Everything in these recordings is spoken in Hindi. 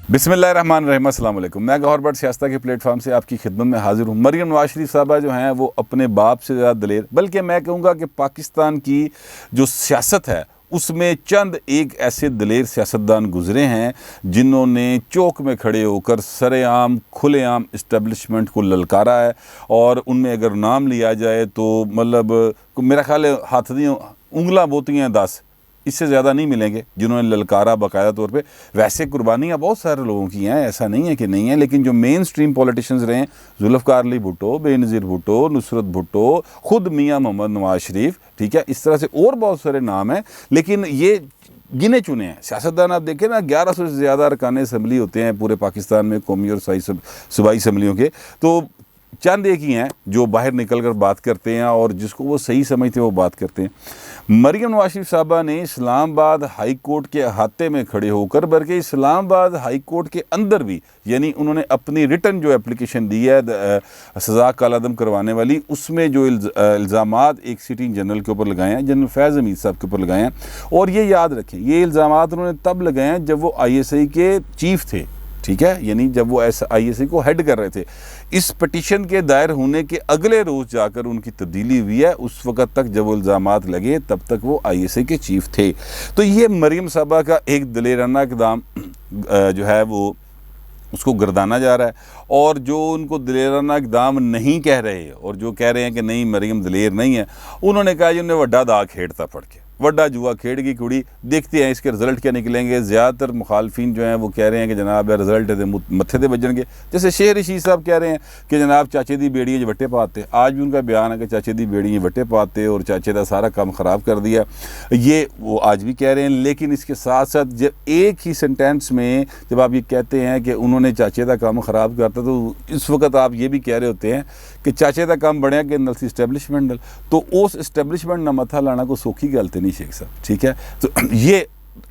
बिस्मिल्लाहिर्रहमानिर्रहीम, अस्सलाम वालेकुम। मैं गौहर बट सियासत के प्लेटफॉर्म से आपकी खिदमत में हाजिर हूँ। मरियम नवाज शरीफ साहबा जो हैं वो अपने बाप से ज़्यादा दलेर, बल्कि मैं कहूँगा कि पाकिस्तान की जो सियासत है उसमें चंद एक ऐसे दलेर सियासतदान गुजरे हैं जिन्होंने चौक में खड़े होकर सरेआम खुलेआम इस्टेब्लिशमेंट को ललकारा है। और उनमें अगर नाम लिया जाए तो मतलब मेरा ख्याल है हाथ दी उंगला बोती हैं 10, इससे ज़्यादा नहीं मिलेंगे जिन्होंने ललकारा बाकायदा तौर पे। वैसे कुर्बानियाँ बहुत सारे लोगों की हैं, ऐसा नहीं है कि नहीं है, लेकिन जो मेन स्ट्रीम पॉलिटिशियंस रहे हैं, जुल्फ़िकार अली भुट्टो, बेनज़ीर भुट्टो, नुसरत भुट्टो, ख़ुद मियाँ मोहम्मद नवाज शरीफ, ठीक है, इस तरह से और बहुत सारे नाम हैं, लेकिन ये गिने चुने हैं सियासतदान। आप देखें ना, 1100 से ज़्यादा अरकान असम्बली होते हैं पूरे पाकिस्तान में, कौमी और सूबाई असम्बलियों के, तो चंद एक ही हैं जो बाहर निकल कर बात करते हैं और जिसको वो सही समझते हैं वो बात करते हैं। मरियम नवाज शरीफ साहबा ने इस्लामाबाद हाई कोर्ट के अहाते में खड़े होकर, बल्कि इस्लामाबाद हाई कोर्ट के अंदर भी, यानी उन्होंने अपनी रिटन जो एप्लीकेशन दी है सज़ा कालादम करवाने वाली, उसमें जो इल्ज़ामात एक सिटिंग जनरल के ऊपर लगाए हैं, जनरल फैज़ हमीद साहब के ऊपर लगाए हैं। और ये याद रखें, ये इल्ज़ामात उन्होंने तब लगाए हैं जब वो ISI के चीफ थे, ठीक है, यानी जब वो ISI को हेड कर रहे थे। इस पटिशन के दायर होने के अगले रोज़ जाकर उनकी तब्दीली हुई है। उस वक़्त तक जब वो इल्ज़ामात लगे तब तक वो ISI के चीफ थे। तो ये मरियम साहबा का एक दलेराना इक़दाम जो है वो उसको गर्दाना जा रहा है। और जो उनको दलेराना इक़दाम नहीं कह रहे और जो कह रहे हैं कि नहीं मरियम दलेर नहीं है, उन्होंने कहा जी उन्हें वड्डा दा खेड़ता पड़ के, वड्डा जुआ खेड़ की कुड़ी। देखते हैं इसके रिज़ल्ट क्या निकलेंगे। ज़्यादातर मुखालफिन जो हैं वो कह रहे हैं कि जनाब रिज़ल्ट मत्थे दे बजणगे। जैसे शेर रशीद साहब कह रहे हैं कि जनाब चाचे दी बेड़ी च वट्टे पाते। आज भी उनका बयान है कि चाचे दी बेड़ी वट्टे पाते और चाचे का सारा काम ख़राब कर दिया, ये वो आज भी कह रहे हैं। लेकिन इसके साथ साथ जब एक ही सेंटेंस में जब आप ये कहते हैं कि उन्होंने चाचे का काम ख़राब करता, तो इस वक्त आप ये भी कह रहे होते हैं कि चाचे का काम बढ़िया कि नल सी इस्टेब्लिशमेंट नल, तो उस इस्टेब्लिशमेंट ना मथा लाना को सौखी गलती नहीं शेख साहब, ठीक है। तो ये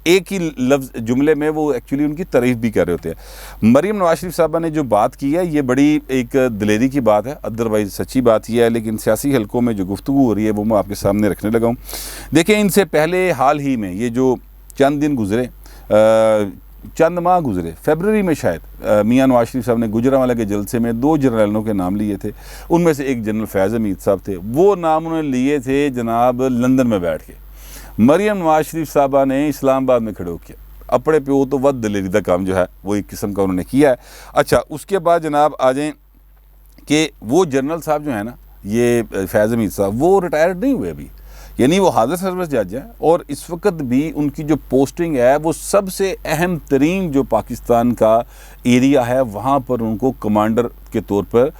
एक ही लफ्ज़ जुमले में वो एक्चुअली उनकी तारीफ़ भी कर रहे होते हैं। मरियम नवाज शरीफ साहबा ने जो बात की है ये बड़ी एक दिलेरी की बात है, अदरवाइज़ सच्ची बात ही है, लेकिन सियासी हलकों में जो गुफ्तगू हो रही है वो मैं आपके सामने रखने लगा हूँ। देखें, इनसे पहले हाल ही में ये जो चंद दिन गुजरे, चंद माह गुजरे, फरवरी में शायद मियाँ नवाज शरीफ साहब ने गुजरांवाला के जलसे में 2 जनरलों के नाम लिए थे। उनमें से एक जनरल फैज़ हमीद साहब थे। वो नाम उन्होंने लिए थे जनाब लंदन में बैठ के। मरियम नवाज शरीफ साहबा ने इस्लामाबाद में खड़े होकर अपने प्यो तो वध दलेरी का काम जो है वो एक किस्म का उन्होंने किया है। अच्छा, उसके बाद जनाब आ जाएँ कि वो जनरल साहब जो है ना, ये फैज़ हमीद साहब, वो रिटायर्ड नहीं हुए अभी, यानी वो हाज़िर सर्विस जज हैं। और इस वक्त भी उनकी जो पोस्टिंग है वो सबसे अहम तरीन जो पाकिस्तान का एरिया है वहाँ पर उनको कमांडर के तौर पर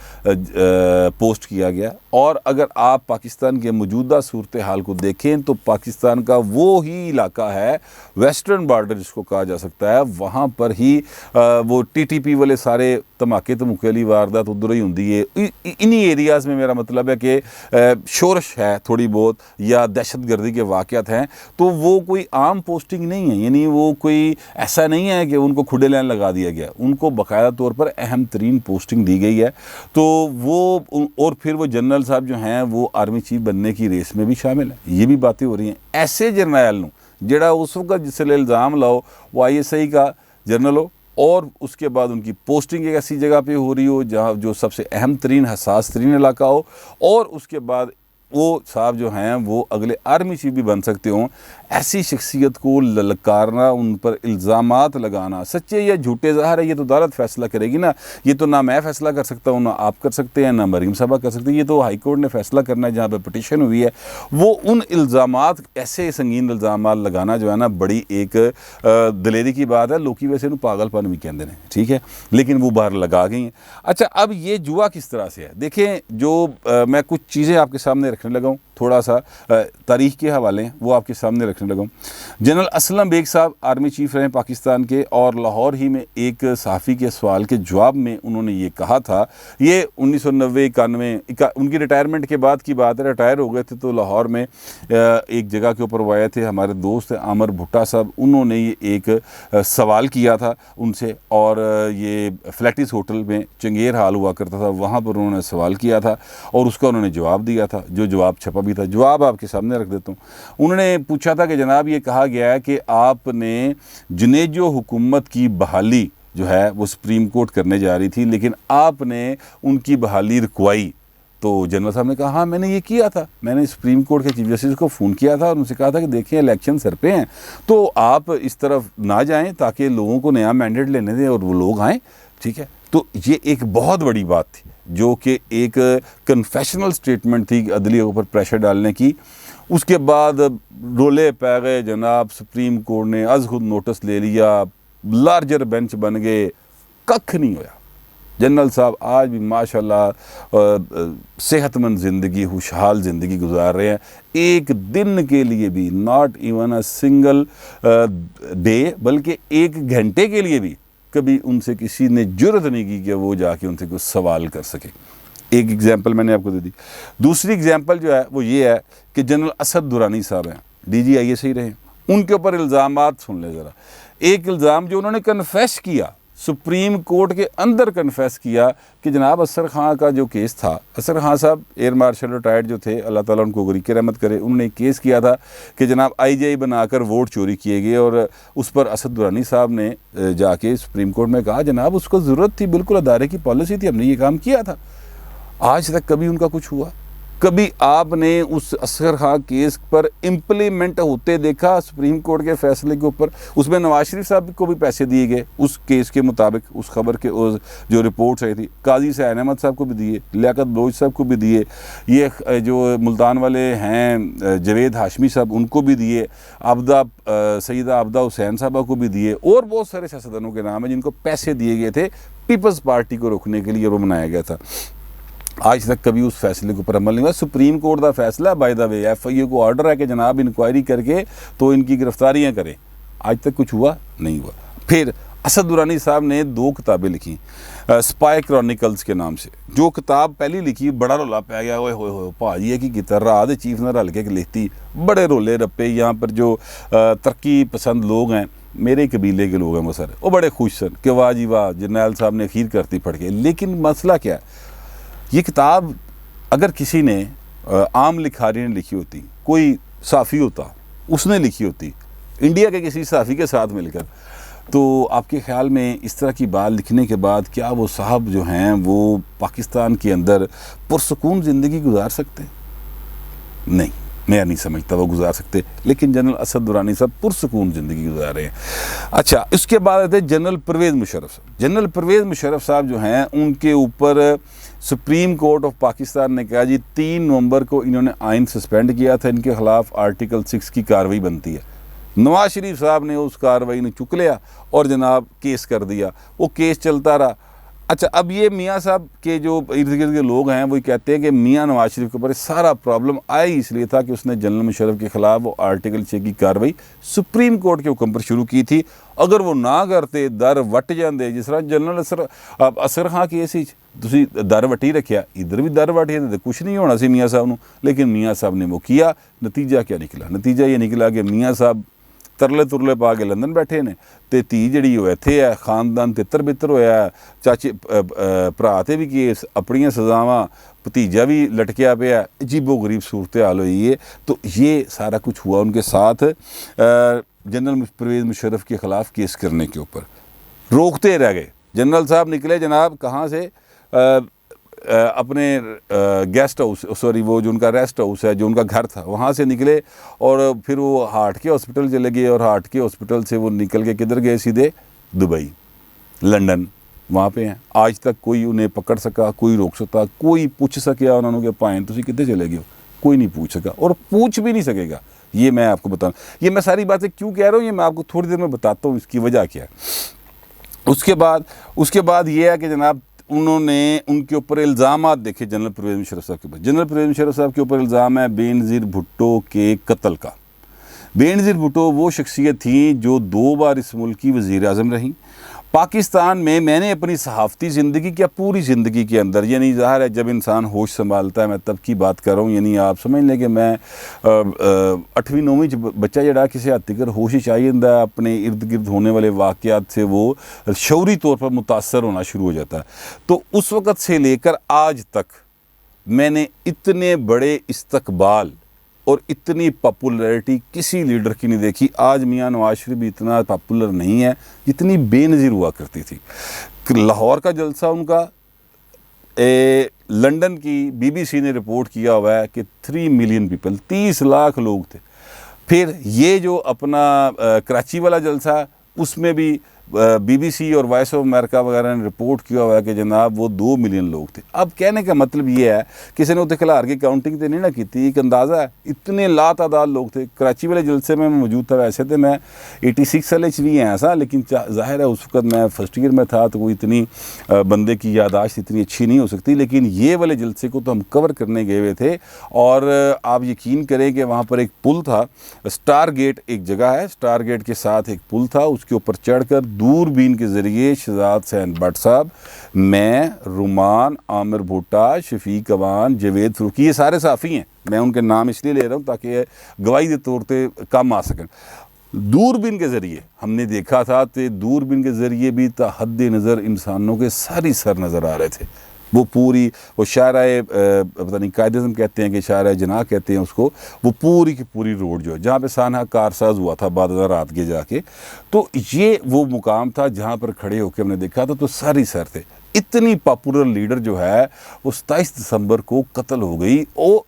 पोस्ट किया गया। और अगर आप पाकिस्तान के मौजूदा सूरत हाल को देखें तो पाकिस्तान का वो ही इलाका है, वेस्टर्न बॉर्डर जिसको कहा जा सकता है, वहाँ पर ही वो TTP वाले सारे धमाके धमुके वाली वारदात उधर ही होती है। इन्हीं एरियाज़ में मेरा मतलब है कि शोरश है थोड़ी बहुत या दहशत गर्दी के वाक़यात हैं। तो वो कोई आम पोस्टिंग नहीं है, यानी वो कोई ऐसा नहीं है कि उनको खुडे लाइन लगा दिया गया, उनको बाकायदा तौर पर अहम तरीन पोस्टिंग दी गई है। तो वो और फिर वो जनरल साहब जो हैं वो आर्मी चीफ बनने की रेस में भी शामिल है। ये भी बातें हो रही हैं। ऐसे जर्नैल नूं जिहड़ा उस वक्त जिससे इल्ज़ाम लाओ वो ISI का जर्नल हो और उसके बाद उनकी पोस्टिंग एक ऐसी जगह पे हो रही हो जहाँ जो सबसे अहम तरीन हसास तरीन इलाका हो, और उसके बाद वो साहब जो हैं वो अगले आर्मी चीफ भी बन सकते हों। ऐसी शख्सियत को ललकारना, उन पर इल्ज़ामात लगाना, सच्चे या झूठे, ज़ाहिर है ये तो अदालत फ़ैसला करेगी ना। ये तो ना मैं फ़ैसला कर सकता हूँ, ना आप कर सकते हैं, ना मरीम साहबा कर सकते हैं। ये तो हाई कोर्ट ने फ़ैसला करना है जहाँ पर पटिशन हुई है। वो उन इल्ज़ामात, ऐसे संगीन इल्ज़ामात लगाना जो है ना, बड़ी एक दलेरी की बात है। लोग वैसे इन्हों पागलपन भी कहते हैं, ठीक है, लेकिन वो बाहर लगा गई हैं। अच्छा, अब ये जुआ किस तरह से है देखें, जो मैं कुछ चीज़ें आपके सामने रखने लगा हूँ, थोड़ा सा तारीख़ के हवाले वो आपके सामने रखने लगा हूँ। जनरल असलम बेग साहब आर्मी चीफ रहे पाकिस्तान के, और लाहौर ही में एक सहाफ़ी के सवाल के जवाब में उन्होंने ये कहा था, ये 1990-91 उनकी रिटायरमेंट के बाद की बात है। रिटायर हो गए थे तो लाहौर में एक जगह के ऊपर वो आए थे, हमारे दोस्त आमर भुट्टा साहब, उन्होंने ये एक सवाल किया था उनसे, और ये फ्लैटिस होटल में चंगेर हाल हुआ करता था, वहाँ पर उन्होंने सवाल किया था और उसका उन्होंने जवाब दिया था, जो जवाब छपा भी था। जवाब आपके सामने रख देता हूँ। उन्होंने पूछा था कि जनाब ये कहा गया है कि आपने जुनेजो हुकूमत की बहाली जो है वो सुप्रीम कोर्ट करने जा रही थी, लेकिन आपने उनकी बहाली रुकवाई। तो जनरल साहब ने कहा हाँ मैंने ये किया था, मैंने सुप्रीम कोर्ट के चीफ जस्टिस को फ़ोन किया था और उनसे कहा था कि देखिए इलेक्शन सर पे हैं तो आप इस तरफ ना जाएं ताकि लोगों को नया मैंडेट लेने दें और वो लोग आएँ, ठीक है। तो ये एक बहुत बड़ी बात थी जो कि एक कन्फेशनल स्टेटमेंट थी अदलिया के ऊपर प्रेशर डालने की। उसके बाद रोले पै गए जनाब, सुप्रीम कोर्ट ने अज खुद नोटिस ले लिया, लार्जर बेंच बन गए, कख नहीं होया। जनरल साहब आज भी माशाल्लाह सेहतमंद ज़िंदगी, खुशहाल ज़िंदगी गुजार रहे हैं। एक दिन के लिए भी, not even a single day, बल्कि एक घंटे के लिए भी कभी उनसे किसी ने जुर्रत नहीं की कि वो जाके उनसे कुछ सवाल कर सके। एक एग्जांपल मैंने आपको दे दी। दूसरी एग्जांपल जो है वो ये है कि जनरल असद दुरानी साहब हैं, DGIA ही रहे, उनके ऊपर इल्ज़ामात सुन ले ज़रा। एक इल्ज़ाम जो उन्होंने कन्फेस किया, सुप्रीम कोर्ट के अंदर कन्फेस किया कि जनाब असर खां का जो केस था, असर खां साहब एयर मार्शल रिटायर्ड जो थे, अल्लाह ताला उनको गरीक रहमत करे, उन्होंने एक केस किया था कि जनाब IGI बनाकर वोट चोरी किए गए और उस पर असद दुरानी साहब ने जाके सुप्रीम कोर्ट में कहा जनाब उसको ज़रूरत थी, बिल्कुल अदारे की पॉलिसी थी, हमने ये काम किया था। आज तक कभी उनका कुछ हुआ? कभी आपने उस असर खां केस पर इम्प्लीमेंट होते देखा सुप्रीम कोर्ट के फैसले के ऊपर? उसमें नवाज शरीफ साहब को भी पैसे दिए गए उस केस के मुताबिक, उस खबर के उस जो रिपोर्ट्स आई थी, काजी सैयद अहमद साहब को भी दिए, लियाकत बलोच साहब को भी दिए, ये जो मुल्तान वाले हैं जवेद हाशमी साहब उनको भी दिए, सईदा आबदा हुसैन साहबा को भी दिए, और बहुत सारे सियासतदानों के नाम है जिनको पैसे दिए गए थे पीपल्स पार्टी को रोकने के लिए, वो बनाया गया था। आज तक कभी उस फैसले के ऊपर अमल नहीं हुआ। सुप्रीम कोर्ट का फैसला, बाय द वे FIA को ऑर्डर है कि जनाब इंक्वायरी करके तो इनकी गिरफ्तारियां करें, आज तक कुछ हुआ नहीं हुआ। फिर असद दुरानी साहब ने 2 किताबें लिखी स्पाई क्रॉनिकल्स के नाम से। जो किताब पहली लिखी बड़ा रोला पै गया, ओए होए होए भाजी की कितर रात चीफ ने रल के लिखती, बड़े रोले रप्पे। यहाँ पर जो तरक्की पसंद लोग हैं, मेरे कबीले के लोग हैं वो सर, वो बड़े खुश सन कि वाह जी वाह जरनैल साहब ने अखीर करती पढ़ के। लेकिन मसला क्या है, ये किताब अगर किसी ने आम लिखारी ने लिखी होती, कोई साफ़ी होता उसने लिखी होती इंडिया के किसी साफ़ी के साथ मिलकर, तो आपके ख्याल में इस तरह की बात लिखने के बाद क्या वो साहब जो हैं वो पाकिस्तान के अंदर पुरसुकून ज़िंदगी गुजार सकते? नहीं, मैं नहीं समझता वो गुजार सकते। लेकिन जनरल असद दुरानी साहब पुरसुकून ज़िंदगी गुजार रहे हैं। अच्छा, इसके बाद आते जनरल परवेज़ मुशर्रफ साहब। जनरल परवेज़ मुशर्रफ साहब जो हैं उनके ऊपर सुप्रीम कोर्ट ऑफ पाकिस्तान ने कहा जी 3 नवंबर को इन्होंने आइन सस्पेंड किया था, इनके ख़िलाफ़ आर्टिकल 6 की कार्रवाई बनती है। नवाज शरीफ साहब ने उस कार्रवाई ने चुक लिया और जनाब केस कर दिया, वो केस चलता रहा। अच्छा, अब ये मियाँ साहब के जो इर्द गिर्द के लोग हैं वो कहते हैं कि मियाँ नवाज शरीफ के ऊपर सारा प्रॉब्लम आई इसलिए था कि उसने जनरल मुशर्रफ के ख़िलाफ़ वो आर्टिकल 6 की कार्रवाई सुप्रीम कोर्ट के हुक्म पर शुरू की थी। अगर वो ना करते दर वट जाते, जिस तरह जनरल असर खां केस ही तुसी दर वटी रखिया, इधर भी दर वटी तो कुछ नहीं होना सी मियाँ साहब नूं, लेकिन मियाँ साहब ने वो किया। नतीजा क्या निकला? नतीजा ये निकला कि मियाँ साहब तरले तुरले पा के लंदन बैठे ने ते धी जी वो इत्थे है, खानदान तितर बितर होया, चाचे भरा ते भी केस, अपनियां सजावां, भतीजा भी लटकिया पे, अजीबो गरीब सूरत हाल हुई है। तो ये सारा कुछ हुआ उनके साथ जनरल परवेज़ मुशर्रफ के ख़िलाफ़ केस करने के ऊपर, रोकते रह गए। जनरल साहब निकले जनाब कहाँ से, अपने गेस्ट हाउस, सॉरी वो जो उनका रेस्ट हाउस है, जो उनका घर था, वहाँ से निकले और फिर वो हार्ट के हॉस्पिटल चले गए और हार्ट के हॉस्पिटल से वो निकल के किधर गए? सीधे दुबई, लंदन, वहाँ पे हैं। आज तक कोई उन्हें पकड़ सका, कोई रोक सकता, कोई पूछ सकिया उन्होंने कि भाएं तुसी कितने चले गए हो? कोई नहीं पूछ सका और पूछ भी नहीं सकेगा। ये मैं आपको बताऊँ, ये मैं सारी बातें क्यों कह रहा हूँ, ये मैं आपको थोड़ी देर में बताता हूँ इसकी वजह क्या है। उसके बाद ये है कि जनाब उन्होंने उनके ऊपर इल्ज़ाम देखे जनरल परवेज़ मुशर्रफ साहब के ऊपर। जनरल परवेज़ मुशर्रफ साहब के ऊपर इल्ज़ाम है बेनज़ीर भुट्टो के कत्ल का। बेनज़ीर भुट्टो वो शख्सियत थी जो 2 बार इस मुल्क की वज़ीर आज़म रही। पाकिस्तान में मैंने अपनी सहाफ़ती ज़िंदगी क्या पूरी ज़िंदगी के अंदर, यानी ज़ाहिर है जब इंसान होश संभालता है, मैं तब की बात कर रहा हूँ, यानी आप समझ लें कि मैं 8वीं 9वीं बच्चा जड़ा किसी हद तक होश चाहिए अपने इर्द गिर्द होने वाले वाक़यात से वो शऊरी तौर पर मुतासर होना शुरू हो जाता है। तो उस वक़्त से लेकर आज तक मैंने इतने बड़े इस्तकबाल और इतनी पॉपुलैरिटी किसी लीडर की नहीं देखी। आज मियां नवाज शरीफ भी इतना पॉपुलर नहीं है जितनी बेनज़ीर हुआ करती थी। लाहौर का जलसा उनका, लंदन की BBC ने रिपोर्ट किया हुआ है कि 3 मिलियन पीपल, 30 लाख लोग थे। फिर ये जो अपना कराची वाला जलसा, उसमें भी BBC और वॉइस ऑफ अमेरिका वगैरह ने रिपोर्ट किया हुआ है कि जनाब वो 2 मिलियन लोग थे। अब कहने का मतलब ये है, किसी ने उत्ते खिलार की काउंटिंग तो नहीं ना की थी, एक अंदाज़ा है इतने लातादाद लोग थे। कराची वाले जलसे में मैं मौजूद था। वैसे तो मैं 86 साल भी हैं ऐसा, लेकिन ज़ाहिर है उस वक्त मैं फर्स्ट ईयर में था, तो कोई इतनी बंदे की यादाश्त इतनी अच्छी नहीं हो सकती। लेकिन ये वाले जलसे को तो हम कवर करने गए हुए थे, और आप यकीन करें कि वहाँ पर एक पुल था, स्टार गेट एक जगह है, स्टार गेट के साथ एक पुल था, उसके ऊपर चढ़कर दूरबीन के ज़रिए शहजाद हुसैन भट्ट साहब, मैं, रुमान, आमिर भुट्टा, शफीक अवान, जावेद फरूकी, ये सारे साफ़ी हैं। मैं उनके नाम इसलिए ले रहा हूँ ताकि गवाही के तौर पे काम आ सकें। दूरबीन के ज़रिए हमने देखा था, तो दूरबीन के ज़रिए भी हद नज़र इंसानों के सारी सर नज़र आ रहे थे। वो पूरी, वो शायराए पता नहीं कायदे कहते हैं कि शायराए जनाह कहते हैं उसको, वो पूरी की पूरी रोड जो है जहाँ पे सानहा कारसाज हुआ था बाद रात के जाके, तो ये वो मुकाम था जहाँ पर खड़े होकर हमने देखा था, तो सारी सर थे। इतनी पॉपुलर लीडर जो है वो 27 दिसंबर को कत्ल हो गई। वो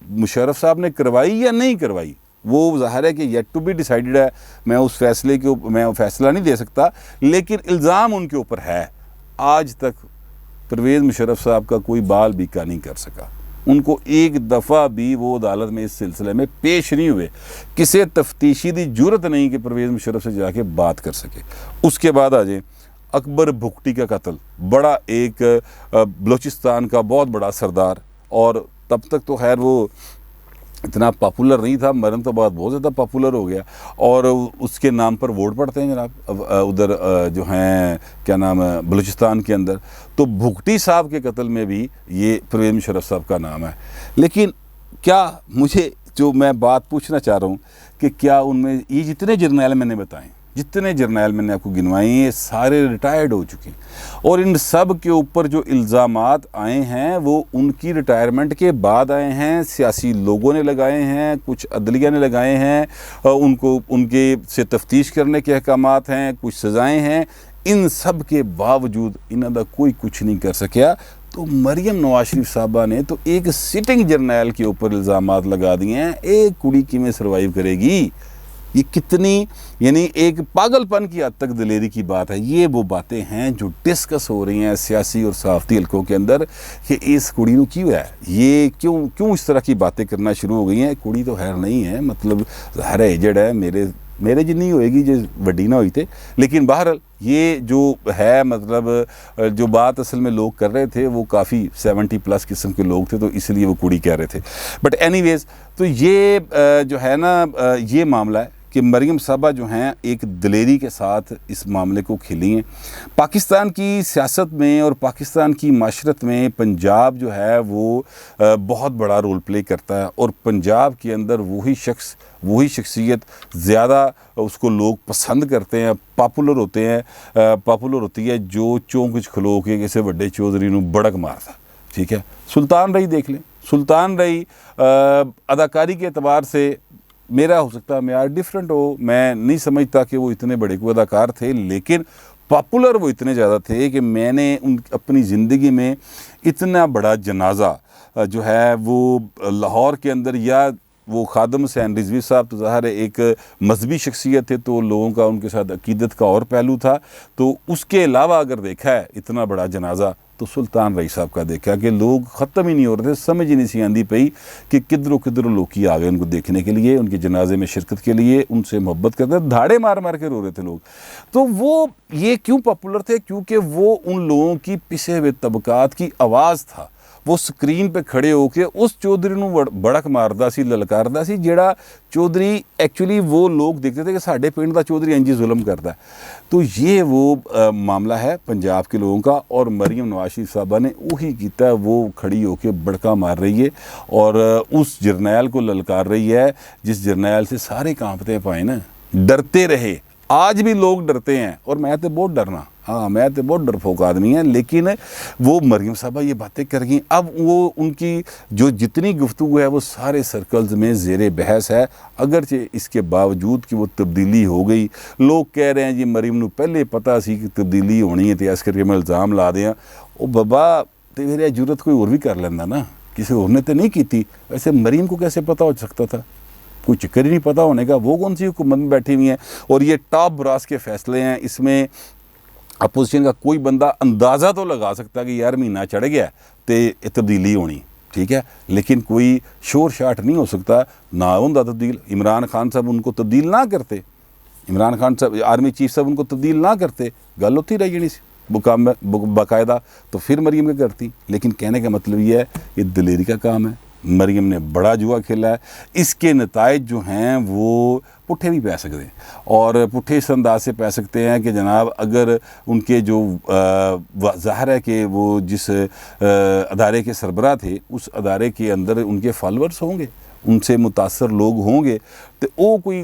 मुशर्रफ साहब ने करवाई या नहीं करवाई, वो ज़ाहिर है कि येट टू बी डिसाइडेड है। मैं उस फैसले के मैं फैसला नहीं दे सकता, लेकिन इल्ज़ाम उनके ऊपर है। आज तक परवेज़ मुशर्रफ साहब का कोई बाल बीका नहीं कर सका। उनको एक दफ़ा भी वो अदालत में इस सिलसिले में पेश नहीं हुए। किसी तफ्तीशी की जरूरत नहीं कि परवेज़ मुशर्रफ से जाके बात कर सके। उसके बाद आ जाए अकबर भुगटी का कत्ल, बड़ा एक बलूचिस्तान का बहुत बड़ा सरदार, और तब तक तो खैर वो इतना पॉपुलर नहीं था, मरन तो बाद बहुत ज़्यादा पॉपुलर हो गया, और उसके नाम पर वोट पड़ते हैं जनाब उधर जो हैं क्या नाम है बलूचिस्तान के अंदर। तो भुगटी साहब के कत्ल में भी ये परवेज़ मुशर्रफ साहब का नाम है। लेकिन क्या मुझे जो मैं बात पूछना चाह रहा हूँ कि क्या उनमें ये जितने जर्नैल मैंने बताएं, जितने जर्नैल मैंने आपको गिनवाए, ये सारे रिटायर्ड हो चुके हैं, और इन सब के ऊपर जो इल्ज़ामात आए हैं वो उनकी रिटायरमेंट के बाद आए हैं। सियासी लोगों ने लगाए हैं, कुछ अदलिया ने लगाए हैं, उनको उनके से तफ्तीश करने के अहकामात हैं, कुछ सज़ाएँ हैं। इन सब के बावजूद इन्हों कोई कुछ नहीं कर सकिया। तो मरियम नवाज शरीफ साहबा ने तो एक सिटिंग जर्नैल के ऊपर इल्ज़ामात लगा दिए हैं। एक कुड़ी किमें सर्वाइव करेगी? ये कितनी, यानी एक पागलपन की हद तक दिलेरी की बात है। ये वो बातें हैं जो डिस्कस हो रही हैं सियासी और सहाफ़ती हलकों के अंदर कि इस कुड़ी को क्यों है, ये क्यों इस तरह की बातें करना शुरू हो गई हैं। कुड़ी तो खैर नहीं है, मतलब हर एजड है, मेरे जिन्नी होएगी जो वड्डी ना हुई थे। लेकिन बहरहाल ये जो है, मतलब जो बात असल में लोग कर रहे थे वो काफ़ी 70+ किस्म के लोग थे, तो इसलिए वो कुड़ी कह रहे थे। बट एनीवेज़, तो ये जो है ना ये मामला है कि मरियम साहबा जो हैं एक दिलेरी के साथ इस मामले को खिली हैं। पाकिस्तान की सियासत में और पाकिस्तान की माशरत में पंजाब जो है वो बहुत बड़ा रोल प्ले करता है, और पंजाब के अंदर वही शख्सियत ज़्यादा उसको लोग पसंद करते हैं, पॉपुलर होती है जो चौंक खलो के किसी बड़े चौधरी नूं बड़क मारता। ठीक है, सुल्तान रही देख लें। सुल्तान रही अदाकारी के अतबार से मेरा हो सकता है मेरा डिफरेंट हो, मैं नहीं समझता कि वो इतने बड़े कोई अदाकार थे, लेकिन पॉपुलर वो इतने ज़्यादा थे कि मैंने अपनी ज़िंदगी में इतना बड़ा जनाजा जो है वो लाहौर के अंदर, या वो खादम हुसैन रिजवी साहब तो ज़ाहिर है एक मजहबी शख्सियत थे, तो लोगों का उनके साथ अकीदत का और पहलू था। तो उसके अलावा अगर देखा है इतना बड़ा जनाजा, तो सुल्तान रही साहब का देखा कि लोग ख़त्म ही नहीं हो रहे थे, समझ ही नहीं सी आंदी पई कि किधरों लोग आ गए उनको देखने के लिए, उनके जनाजे में शिरकत के लिए, उनसे मोहब्बत करते, धाड़े मार मार के रो रहे थे लोग। तो वो ये क्यों पॉपुलर थे? क्योंकि वो उन लोगों की पिसे हुए तबकात की आवाज़ था। वो स्क्रीन पे खड़े होकर उस चौधरी नूं बड़क मारदा सी, ललकारदा सी, जिहड़ा चौधरी एक्चुअली वो लोग देखते थे कि साडे पिंड दा चौधरी इंज जुल्म करदा है। तो ये वो मामला है पंजाब के लोगों का, और मरियम नवाज शरीफ साहबा ने वही किया। वो खड़ी होकर बड़का मार रही है और उस जर्नैल को ललकार रही है जिस जर्नैल से सारे कांपते पाए ना, डरते रहे। आज भी लोग डरते हैं, और मैं तो बहुत डरना, हाँ मैं तो बहुत डरपोक आदमी है, लेकिन वो मरियम साहबा ये बातें कर गई। अब वो उनकी जो जितनी गुफ्तगू है वो सारे सर्कल्स में ज़ेरे बहस है, अगरचे इसके बावजूद कि वो तब्दीली हो गई। लोग कह रहे हैं जी मरियम नूं पहले पता सी कि तब्दीली होनी है, तो इस करके मैं इल्ज़ाम ला दें। वो बाबा तो मेरी जरूरत कोई और भी कर लेंदा ना, किसी और ने तो नहीं की थी। वैसे मरीम को कैसे पता हो सकता था? कोई चक्कर ही नहीं पता होने का, वो कौन सी हुकूमत में बैठी हुई है। और ये टॉप ब्रास के फैसले हैं, इसमें अपोजिशन का कोई बंदा अंदाज़ा तो लगा सकता है कि यार महीना चढ़ गया तो तब्दीली होनी, ठीक है, लेकिन कोई शोर शाट नहीं हो सकता। ना होंदा तब्दील, इमरान खान साहब उनको तब्दील ना करते, इमरान खान साहब आर्मी चीफ साहब उनको तब्दील ना करते, गल होती रह जानी सी बाकायदा, तो फिर मरीम क्या करती। लेकिन कहने का मतलब ये है ये दलेरी का काम है, मरीम ने बड़ा जुआ खेला है। इसके नताइज जो हैं वो पुट्ठे भी पै सकते हैं, और पुट्ठे इस अंदाज से पै सकते हैं कि जनाब अगर उनके जो ज़ाहिर है कि वो जिस अदारे के सरबराह थे उस अदारे के अंदर उनके फॉलोअर्स होंगे, उनसे मुतासर लोग होंगे, तो वो कोई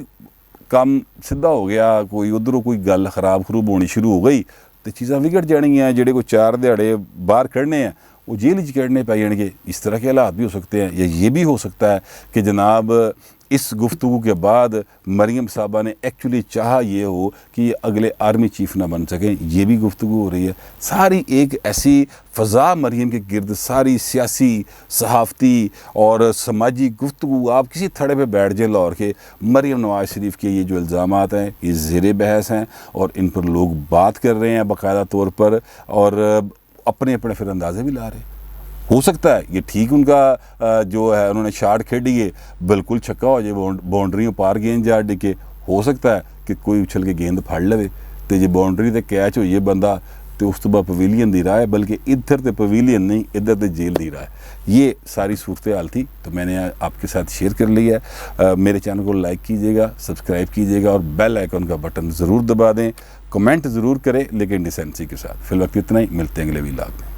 काम सीधा हो गया, कोई उधरों कोई गल खराब खरूब होनी शुरू हो गई तो चीज़ां बिगड़ जाएंगियां। जेडे कोई 4 दिहाड़े बाहर कढ़ने हैं वो जेल च कढ़ने पै जाएंगे। इस तरह के हालात भी हो सकते हैं, या ये भी हो सकता है कि जनाब इस गुफ्तगू के बाद मरीम साहबा ने एक्चुअली चाहा ये हो कि अगले आर्मी चीफ ना बन सकें, ये भी गुफ्तगू हो रही है। सारी एक ऐसी फ़ज़ा मरीम के गिर्द, सारी सियासी, सहाफ़ती और समाजी गुफ्तगू, आप किसी थड़े पे बैठ जाए लाहौर के, मरीम नवाज़ शरीफ के ये जो इल्ज़ामात हैं ये ज़ेरे बहस हैं और इन पर लोग बात कर रहे हैं बाकायदा तौर पर, और अपने अपने फिर अंदाज़े भी ला रहे हैं। हो सकता है ये ठीक उनका जो है उन्होंने शाट खेडी है बिल्कुल छक्का हो जाए, बाउंड्री पार गेंद जा डिके, हो सकता है कि कोई उछल के गेंद फड़ लवे तो जे बाउंड्री ते कैच होइए बंदा तो उस तो बाद पवेलियन दी रहा है, बल्कि इधर तो पवेलियन नहीं इधर तो जेल दी रहा है। ये सारी सूरत हाल थी तो मैंने आपके साथ शेयर कर लिया है। मेरे चैनल को लाइक कीजिएगा, सब्सक्राइब कीजिएगा और बेल आइकन का बटन ज़रूर दबा दें, कमेंट ज़रूर करें लेकिन डिसेंसी के साथ। फिलहाल इतना ही, मिलते हैं अगले व्लॉग में।